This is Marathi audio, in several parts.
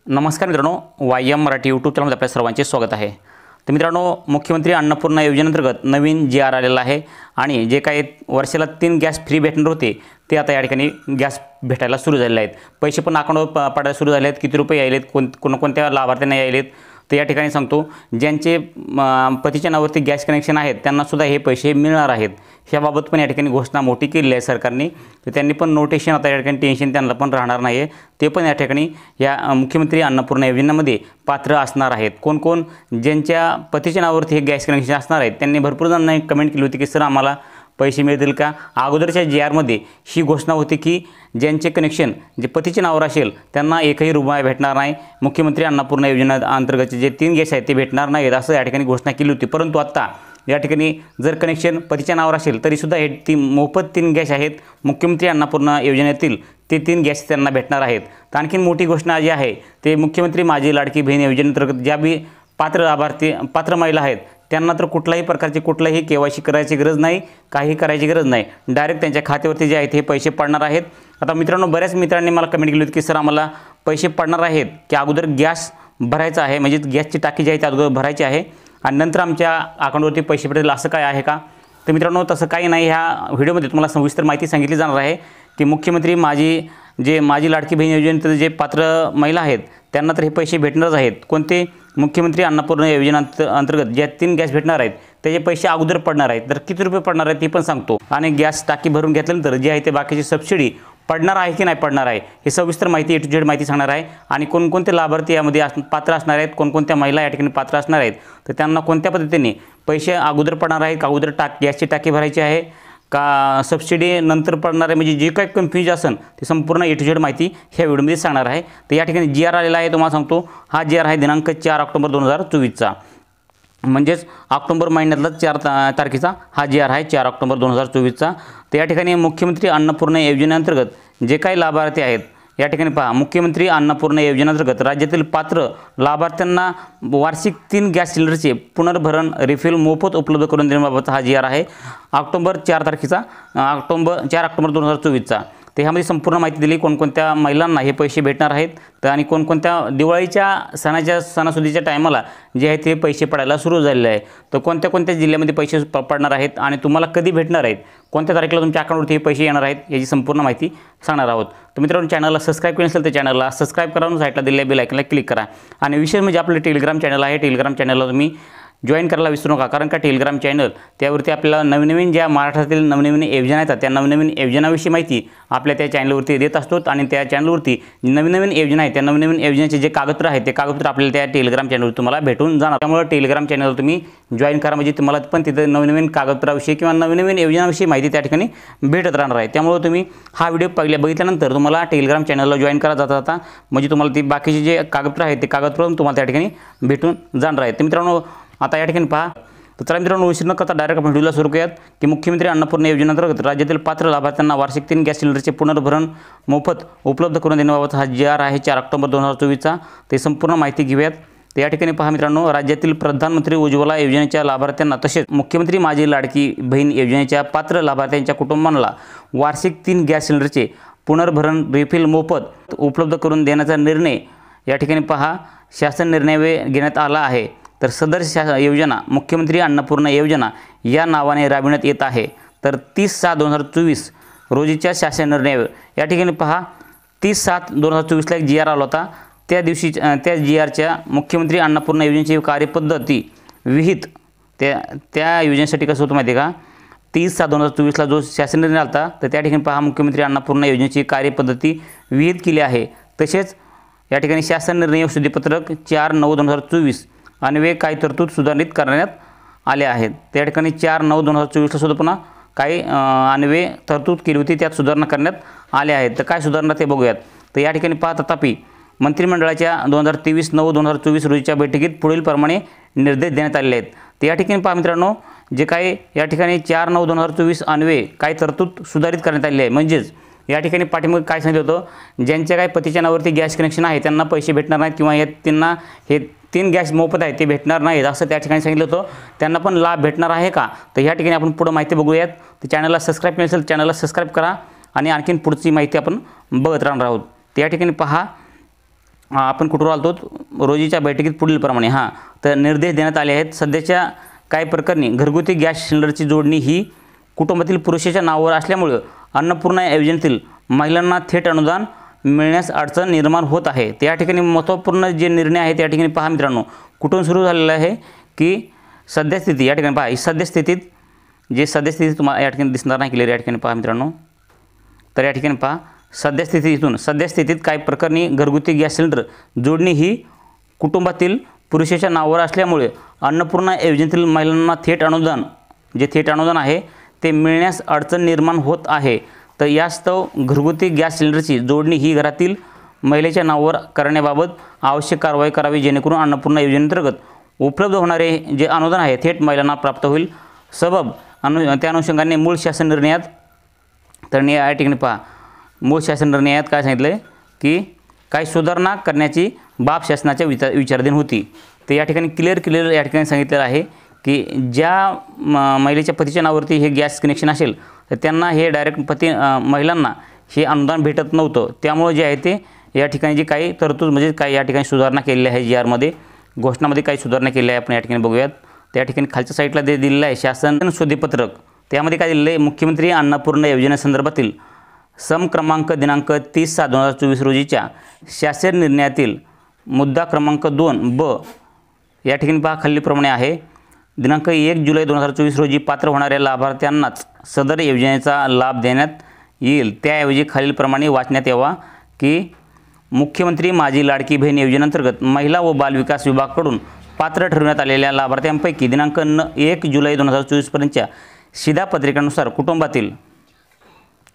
नमस्कार मित्रांनो, वायम मराठी यूट्यूब चॅनलमध्ये आपल्या सर्वांचे स्वागत आहे। तर मित्रांनो, मुख्यमंत्री अन्नपूर्णा योजनेअंतर्गत नवीन जी.आर. आलेला आहे आणि जे काही वर्षाला 3 गॅस फ्री भेटणार होते ते आता या ठिकाणी गॅस भेटायला सुरू झालेले आहेत। पैसे पण अकाउंटवर पडायला सुरू झाले आहेत। किती रुपये यायलेत, कोणकोणत्या लाभार्थ्यांना यायलेत ते या ठिकाणी सांगतो। ज्यांचे पतीच्या नावावरती गॅस कनेक्शन आहेत त्यांना सुद्धा हे पैसे मिळणार आहेत। ह्याबाबत पण या ठिकाणी घोषणा मोठी केली आहे सरकारने। तर त्यांनी पण नोटिशन आता या ठिकाणी टेन्शन त्यांना पण राहणार नाही आहे। ते पण या ठिकाणी या मुख्यमंत्री अन्नपूर्णा योजनेमध्ये पात्र असणार आहेत। कोण कोण ज्यांच्या पतीच्या नावावरती हे गॅस कनेक्शन असणार आहेत त्यांनी भरपूर जणांनी कमेंट केली होती की सर आम्हाला पैसे मिळतील का। अगोदरच्या जी.आर.मध्ये ही घोषणा होती की ज्यांचे कनेक्शन जे पतीच्या नावावर असेल त्यांना एकही रुपया भेटणार नाही। मुख्यमंत्री अन्नपूर्णा योजनेअंतर्गत जे 3 गॅस आहेत ते भेटणार नाहीत असं या ठिकाणी घोषणा केली होती। परंतु आता या ठिकाणी जर कनेक्शन पतीच्या नावावर असेल तरीसुद्धा हे मोफत 3 गॅस आहेत मुख्यमंत्री अन्नपूर्णा योजनेतील ते 3 गॅस त्यांना भेटणार आहेत। तर आणखीन मोठी घोषणा जी आहे ते मुख्यमंत्री माझी लाडकी बहीण योजनेअंतर्गत ज्या बी पात्र महिला आहेत त्यांना तर कुठल्याही प्रकारचे कुठलाही केवायसी करायची गरज नाही, काही करायची गरज नाही। डायरेक्ट त्यांच्या खात्यावरती जे आहेत हे पैसे पडणार आहेत। आता मित्रांनो, बऱ्याच मित्रांनी मला कमेंट केली होती की सर आम्हाला पैसे पडणार आहेत की अगोदर गॅस भरायचा आहे, म्हणजे गॅसची टाकी जी आहे ती अगोदर भरायची आहे आणि नंतर आमच्या अकाउंटवरती पैसे पडतील असं काय आहे का। तर मित्रांनो, तसं काही नाही। ह्या व्हिडिओमध्ये तुम्हाला सविस्तर माहिती सांगितली जाणार आहे की मुख्यमंत्री माझी लाडकी बहीण योजनेतील जे पात्र महिला आहेत त्यांना तर हे पैसे भेटणारच आहेत। कोणते मुख्यमंत्री अन्नपूर्णा योजनेअंतर्गत ज्या 3 गॅस भेटणार आहेत त्याचे पैसे अगोदर पडणार आहेत। तर किती रुपये पडणार आहेत ते पण सांगतो आणि गॅस टाकी भरून घेतल्यानंतर जे आहे ते बाकीची सबसिडी पडणार आहे की नाही पडणार आहे हे सविस्तर माहिती A to Z माहिती सांगणार आहे। आणि कोणकोणते लाभार्थी यामध्ये पात्र असणार आहेत, कोणकोणत्या महिला या ठिकाणी पात्र असणार आहेत, तर त्यांना कोणत्या पद्धतीने पैसे अगोदर पडणार आहेत का अगोदर गॅसची टाकी भरायची आहे का सबसिडी नंतर पडणार आहे, म्हणजे जे काही कन्फ्यूज असेल ते संपूर्ण A to Z माहिती ह्या व्हिडिओमध्ये सांगणार आहे। तर या ठिकाणी जी.आर. आलेला आहे तुम्हाला सांगतो। हा जी.आर. आहे दिनांक 4 ऑक्टोबर 2024चा, म्हणजेच ऑक्टोबर महिन्यातला 4 तारखेचा हा जी.आर. आहे 4 ऑक्टोबर 2024चा। तर या ठिकाणी मुख्यमंत्री अन्नपूर्णा योजनेअंतर्गत जे काही लाभार्थी आहेत या ठिकाणी पहा, मुख्यमंत्री अन्नपूर्णा योजनेअंतर्गत राज्यातील पात्र लाभार्थ्यांना वार्षिक 3 गॅस सिलेंडरचे पुनर्भरण रिफिल मोफत उपलब्ध करून देण्याबाबतचा हा जी.आर. आहे ऑक्टोबर 4 तारखेचा, 4 ऑक्टोबर 2024चा। तर ह्यामध्ये संपूर्ण माहिती दिली कोणकोणत्या महिलांना हे पैसे भेटणार आहेत तर आणि कोणकोणत्या दिवाळीच्या सणासुदीच्या टायमाला जे आहे ते पैसे पडायला सुरू झालेले आहे। तर कोणत्या जिल्ह्यामध्ये पैसे पडणार आहेत आणि तुम्हाला कधी भेटणार आहेत, कोणत्या तारखेला तुमच्या अकाउंटवरती हे पैसे येणार आहेत याची संपूर्ण माहिती सांगणार आहोत। तर मित्रांनो, चॅनलला सबस्क्राईब केलं नसेल तर चॅनलला सबस्क्राईब करा, साईडला दिलेल्या बेल आयकॉनला क्लिक करा। आणि विशेष म्हणजे आपलं टेलिग्राम चॅनल आहे, टेलिग्राम चॅनलला तुम्ही जॉईन करायला विसरू नका, कारण का टेलिग्राम चॅनल त्यावरती आपल्याला नवनवीन ज्या महाराष्ट्रातील नवनवीन योजना आहेत त्या नवनवीन योजनाविषयी माहिती आपल्या त्या चॅनलवरती देत असतो। आणि त्या चॅनलवरती नवनवीन योजना आहेत त्या नवनवीन योजनेचे जे कागदपत्र आहेत ते कागदपत्र आपल्याला त्या टेलिग्राम चॅनलवर तुम्हाला भेटून जाणार। त्यामुळे टेलिग्राम चॅनलवर तुम्ही जॉईन करा, म्हणजे तुम्हाला पण तिथे नवनवीन कागदपत्राविषयी किंवा नवनवीन योजनाविषयी माहिती त्या ठिकाणी भेटत राहणार आहे। त्यामुळे तुम्ही हा व्हिडिओ बघितल्यानंतर तुम्हाला टेलिग्राम चॅनलला जॉईन करा जाता म्हणजे तुम्हाला ती बाकीचे जे कागदपत्र आहेत ते कागदपत्र तुम्हाला त्या ठिकाणी भेटून जाणार आहेत। तर मित्रांनो, आता या ठिकाणी पहा, तर चला मित्रांनो, उशीर न करता डायरेक्ट आपण व्हिडिओला सुरू करूयात की मुख्यमंत्री अन्नपूर्णा योजनेअंतर्गत राज्यातील पात्र लाभार्थ्यांना वार्षिक 3 गॅस सिलेंडरचे पुनर्भरण मोफत उपलब्ध करून देण्याबाबत हा जी.आर. आहे 4 ऑक्टोबर 2024चा। ते संपूर्ण माहिती घेऊयात। तर या ठिकाणी पहा मित्रांनो, राज्यातील प्रधानमंत्री उज्ज्वला योजनेच्या लाभार्थ्यांना तसेच मुख्यमंत्री माझी लाडकी बहीण योजनेच्या पात्र लाभार्थ्यांच्या कुटुंबांना वार्षिक 3 गॅस सिलेंडरचे पुनर्भरण रिफिल मोफत उपलब्ध करून देण्याचा निर्णय या ठिकाणी पहा शासन निर्णय घेण्यात आला आहे। तर सदर योजना मुख्यमंत्री अन्नपूर्णा योजना या नावाने राबविण्यात येत आहे। तर 30/7/2024 रोजीच्या शासन निर्णय या ठिकाणी पहा 30/7/2024ला एक जी.आर. आला होता। त्या दिवशी त्या जी.आरच्या मुख्यमंत्री अन्नपूर्णा योजनेची कार्यपद्धती विहित त्या योजनेसाठी कसं होतं माहिती आहे का, 30/7/2024ला जो शासन निर्णय आला होता तर त्या ठिकाणी पहा मुख्यमंत्री अन्नपूर्णा योजनेची कार्यपद्धती विहित केली आहे। तसेच या ठिकाणी शासन निर्णय सुधीपत्रक 4/9/2024 अन्वये काही तरतूद सुधारित करण्यात आले आहेत। त्या ठिकाणी 4/9/2024ला सुद्धा पुन्हा काही अन्वये तरतूद केली होती, त्यात सुधारणा करण्यात आल्या आहेत। तर काय सुधारणा ते बघूयात। तर या ठिकाणी पहा, तथापि मंत्रिमंडळाच्या 2023/9/2024 रोजीच्या बैठकीत पुढील प्रमाणे निर्देश देण्यात आलेले आहेत। तर या ठिकाणी पहा मित्रांनो, जे काही या ठिकाणी 4/9/2024 अन्वये काही तरतूद सुधारित करण्यात आलेले आहे। म्हणजेच या ठिकाणी पाठीमागे काय सांगितलं होतं, ज्यांच्या काही पतीच्या नावावरती गॅस कनेक्शन आहे त्यांना पैसे भेटणार नाहीत किंवा त्यांना हे 3 गॅस मोफत आहे ते भेटणार नाहीत असं त्या ठिकाणी सांगितलं होतं। त्यांना पण लाभ भेटणार आहे का, तर ह्या ठिकाणी आपण पुढे माहिती बघूयात। तर चॅनलला सबस्क्राईब नसेल चॅनलला सबस्क्राईब करा आणि आणखीन पुढची माहिती आपण बघत राहणार आहोत। तर या ठिकाणी पहा, आपण कुठवर आलतो रोजीच्या बैठकीत पुढीलप्रमाणे तर निर्देश देण्यात आले आहेत. सध्याच्या काही प्रकरणी घरगुती गॅस सिलेंडरची जोडणी ही कुटुंबातील पुरुषाच्या नावावर असल्यामुळे अन्नपूर्णा योजनेतील महिलांना थेट अनुदान मिळण्यास अडचण निर्माण होत आहे. त्या ठिकाणी महत्त्वपूर्ण जे निर्णय आहे त्या ठिकाणी पहा मित्रांनो, कुठून सुरू झालेला आहे की सद्यस्थिती या ठिकाणी पहा. ही सद्यस्थिती तुम्हाला या ठिकाणी दिसणार नाही क्लिअर. या ठिकाणी पहा मित्रांनो, तर या ठिकाणी पहा सद्यस्थितीत काही प्रकरणी घरगुती गॅस सिलेंडर जोडणी ही कुटुंबातील पुरुषाच्या नावावर असल्यामुळे अन्नपूर्णा योजनेतील महिलांना थेट अनुदान आहे ते मिळण्यास अडचण निर्माण होत आहे. तर यास्तव घरगुती गॅस सिलेंडरची जोडणी ही घरातील महिलेच्या नावावर करण्याबाबत आवश्यक कारवाई करावी, जेणेकरून अन्नपूर्णा योजनेअंतर्गत उपलब्ध होणारे जे अनुदान आहे थेट महिलांना प्राप्त होईल. त्या अनुषंगाने मूळ शासन निर्णयात या ठिकाणी पहा, मूळ शासन निर्णयात काय सांगितलं आहे की काही सुधारणा करण्याची बाब शासनाच्या विचाराधीन होती. तर या ठिकाणी क्लिअर या ठिकाणी सांगितलेलं आहे की ज्या महिलेच्या पतीच्या नावावरती हे गॅस कनेक्शन असेल तर त्यांना हे डायरेक्ट महिलांना हे अनुदान भेटत नव्हतं. त्यामुळे जे आहे ते या ठिकाणी जी काही तरतूद म्हणजे काही या ठिकाणी सुधारणा केलेली आहे, जी आरमध्ये घोषणामध्ये काही सुधारणा केल्या आहे आपण या ठिकाणी बघूयात. त्या ठिकाणी खालच्या साईडला दिलेलं आहे शासन सुधीपत्रक. त्यामध्ये काय दिलेलं आहे, मुख्यमंत्री अन्नपूर्णा योजनेसंदर्भातील सम क्रमांक दिनांक 30/7/2024 रोजीच्या शासन निर्णयातील मुद्दा क्रमांक 2 या ठिकाणी पहा खालीलप्रमाणे आहे. दिनांक 1 जुलै 2024 रोजी पात्र होणाऱ्या लाभार्थ्यांनाच सदर योजनेचा लाभ देण्यात येईल. त्याऐवजी खालीलप्रमाणे वाचण्यात यावा की मुख्यमंत्री माझी लाडकी बहीण योजनेअंतर्गत महिला व बालविकास विभागाकडून पात्र ठरवण्यात आलेल्या लाभार्थ्यांपैकी दिनांक 1 जुलै 2024 पर्यंतच्या शिधापत्रिकानुसार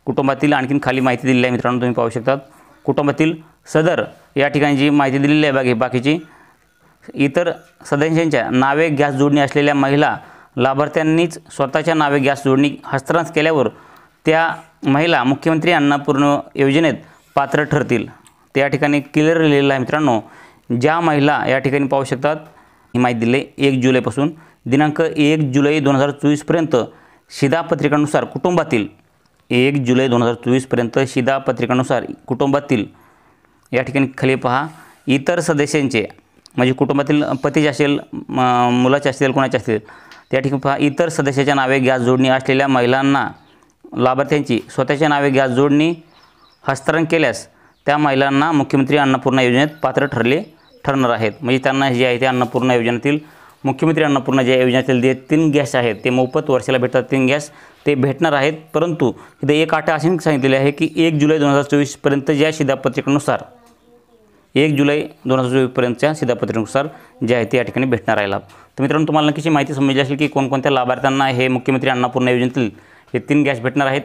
कुटुंबातील आणखीन खाली माहिती दिलेली आहे मित्रांनो, तुम्ही पाहू शकतात. कुटुंबातील सदर या ठिकाणी जी माहिती दिलेली आहे बाकीची इतर सदस्यांच्या नावे गॅस जोडणी असलेल्या महिला लाभार्थ्यांनीच स्वतःच्या नावे गॅस जोडणी हस्तांतरित केल्यावर त्या महिला मुख्यमंत्री अन्नपूर्णा योजनेत पात्र ठरतील. त्या ठिकाणी क्लिअर लिहिलेलं आहे मित्रांनो. ज्या महिला या ठिकाणी पाहू शकतात ही माहिती दिली 1 जुलैपासून दिनांक 1 जुलै 2024 पर्यंत शिधापत्रिकानुसार कुटुंबातील 1 जुलै 2024 पर्यंत शिधापत्रिकानुसार कुटुंबातील या ठिकाणी खाली पहा इतर सदस्यांचे म्हणजे कुटुंबातील पतीचे असेल, मुलाचे असतील, कोणाचे असतील, त्या ठिकाणी पहा इतर सदस्याच्या नावे गॅस जोडणी असलेल्या महिलांना लाभार्थ्यांची स्वतःच्या नावे गॅस जोडणी हस्तांतरण केल्यास त्या महिलांना मुख्यमंत्री अन्नपूर्णा योजनेत पात्र ठरणार आहेत. म्हणजे त्यांना जे आहे ते अन्नपूर्णा योजनेतील मुख्यमंत्री अन्नपूर्णा ज्या योजनेतील जे 3 गॅस आहेत ते मोफत वर्षाला भेटतात, 3 गॅस ते भेटणार आहेत. परंतु इथे एक अट अशी सांगितलेली आहे की 1 जुलै 2024 पर्यंत ज्या शिधापत्रिकेनुसार 1 जुलै 2024 पर्यंतच्या शिधापत्रिकेनुसार जे आहे ते या ठिकाणी भेटणार आहे लाभ. तर मित्रांनो, तुम्हाला नक्कीची माहिती समजली असेल की कोणकोणत्या लाभार्थ्यांना हे मुख्यमंत्री अन्नपूर्णा योजनेतील हे 3 गॅस भेटणार आहेत.